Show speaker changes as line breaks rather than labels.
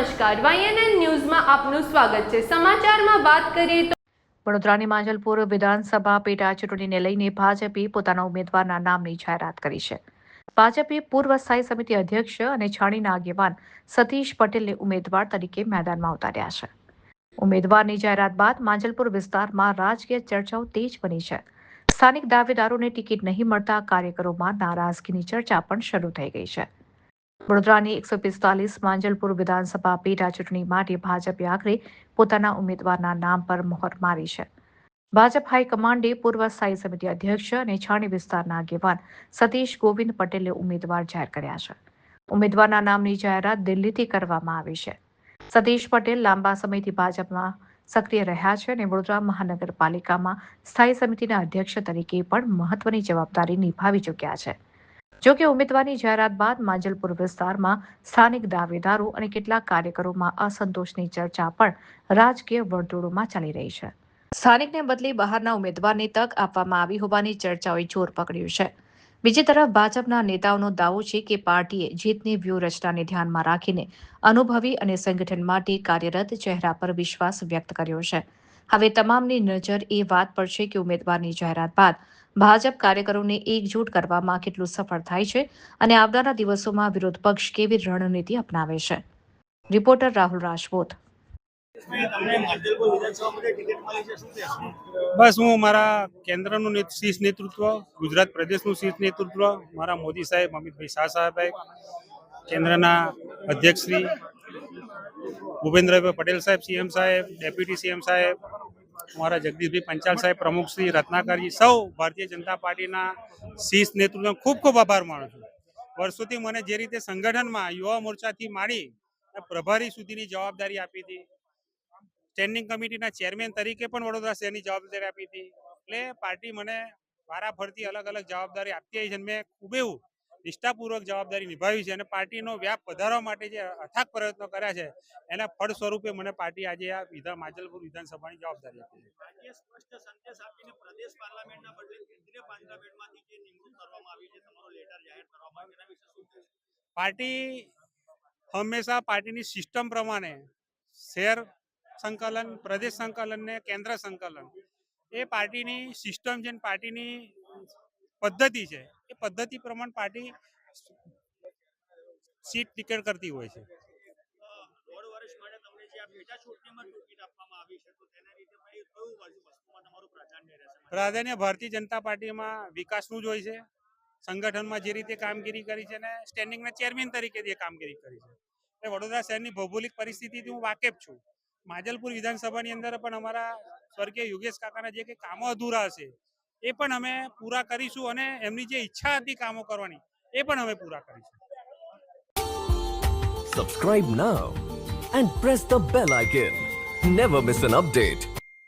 નમસ્કાર, YNN ન્યૂઝમાં આપનું સ્વાગત છે। સમાચારમાં વાત કરીએ તો
વડોદરાની માંજલપુર વિધાનસભા પેટા ચૂંટણીને લઈને ભાજપે પોતાના ઉમેદવારના નામની જાહેરાત કરી છે। ભાજપે પૂર્વ સ્થાયી સમિતિ અધ્યક્ષ અને છાણીના આગેવાન સતીશ પટેલને ઉમેદવાર તરીકે મેદાનમાં ઉતાર્યા છે। ઉમેદવારની જાહેરાત બાદ માંજલપુર વિસ્તારમાં રાજકીય ચર્ચાઓ તેજ બની છે। સ્થાનિક દાવેદારોને ટિકિટ નહીં મળતા કાર્યકરોમાં નારાજગીની ચર્ચા પણ શરૂ થઈ ગઈ છે। વડોદરાની 145 માંજલપુર વિધાનસભા પેટા ચૂંટણી માટે ભાજપે આખરે પોતાના ઉમેદવારના નામ પર મહોર મારી છે। ભાજપ હાઈકમાન્ડે પૂર્વ સ્થાયી સમિતિ અધ્યક્ષ અને છાણી વિસ્તારના આગેવાન સતીશ ગોવિંદ પટેલે ઉમેદવાર જાહેર કર્યા છે। ઉમેદવારના નામની જાહેરાત દિલ્હીથી કરવામાં આવી છે। સતીશ પટેલ લાંબા સમયથી ભાજપમાં સક્રિય રહ્યા છે અને વડોદરા મહાનગરપાલિકામાં સ્થાયી સમિતિના અધ્યક્ષ તરીકે પણ મહત્વની જવાબદારી નિભાવી ચૂક્યા છે। જો કે ઉમેદવારની જાહેરાત બાદ માંજલપુર વિસ્તારમાં સ્થાનિક દાવેદારો અને કેટલાક કાર્યકરોમાં અસંતોષની ચર્ચા પણ રાજકીય વર્તુળોમાં ચાલી રહી છે। સ્થાનિકને બદલે બહારના ઉમેદવારને તક આપવામાં આવી હોવાની ચર્ચાઓએ જોર પકડ્યું છે। બીજી તરફ ભાજપના નેતાઓનો દાવો છે કે પાર્ટીએ જીતની વ્યૂહરચનાને ધ્યાનમાં રાખીને અનુભવી અને સંગઠન માટે કાર્યરત ચહેરા પર વિશ્વાસ વ્યક્ત કર્યો છે। હવે તમામની નજર એ વાત પર છે કે ઉમેદવારની જાહેરાત બાદ ભાજપ કાર્યકરોને એકજૂટ કરવામાં કેટલું સફળ થાય છે અને આવનારા દિવસોમાં વિરોધ પક્ષ કેવી રણનીતિ અપનાવે છે। રિપોર્ટર રાહુલ રાજપૂત।
બસ હું મારા કેન્દ્રનું શીર્ષ નેતૃત્વ, ગુજરાત પ્રદેશનું શીર્ષ નેતૃત્વ, મારા મોદી સાહેબ, અમિતભાઈ શાહ સાહેબ, કેન્દ્રના અધ્યક્ષ શ્રી ભૂપેન્દ્રભાઈ પટેલ સાહેબ, સીએમ સાહેબ, ડેપ્યુટી સીએમ સાહેબ, અમારા જગદીશભાઈ પંચાલ સાહેબ, પ્રમુખ શ્રી રત્નાકરજી, સૌ ભારતીય જનતા પાર્ટીના શીર્ષ નેતૃત્વનો ખૂબ ખૂબ આભાર માનું છું। વર્ષોથી મને જે રીતે સંગઠનમાં યુવા મોરચાથી માંડી પ્રભારી સુધીની જવાબદારી આપી હતી, સ્ટેન્ડિંગ કમિટીના ચેરમેન તરીકે પણ વડોદરા શહેરની જવાબદારી આપી હતી, એટલે પાર્ટી મને વારાફરતી અલગ અલગ જવાબદારી આપતી આવી છે અને મેં ખૂબ એવું નિષ્ઠાપૂર્વક જવાબદારી નિભાવી છે અને પાર્ટીનો વ્યાપ વધારવા માટે જે અથાગ પ્રયત્નો કર્યા છે એના ફળ સ્વરૂપે મને પાર્ટી આજે આ માંજલપુર વિધાનસભાની જવાબદારી આપી છે। પાર્ટી હંમેશા પાર્ટીની સિસ્ટમ પ્રમાણે શહેર સંકલન, પ્રદેશ સંકલન ને કેન્દ્ર સંકલન એ પાર્ટીની સિસ્ટમ છે, પાર્ટીની પદ્ધતિ છે। એ પદ્ધતિ પ્રમાણે પાર્ટી સીટ ટિકિટ કરતી હોય છે। પ્રાધાન્ય ભારતીય જનતા પાર્ટીમાં વિકાસનું જ હોય છે। સંગઠનમાં જે રીતે કામગીરી કરી છે અને સ્ટેન્ડિંગના ચેરમેન તરીકે જે કામગીરી કરી છે, વડોદરા શહેરની ભૌગોલિક પરિસ્થિતિથી હું વાકેફ છું। માંજલપુર વિધાનસભાની અંદર પણ અમારા સ્વર્ગીય યોગેશ કાકાના જે કંઈ કામો અધૂરા હશે એ પણ અમે પૂરા કરીશું અને એમની જે ઈચ્છા હતી કામો કરવાની એ પણ અમે પૂરા કરીશું।
Subscribe now and press the bell icon. Never miss an update.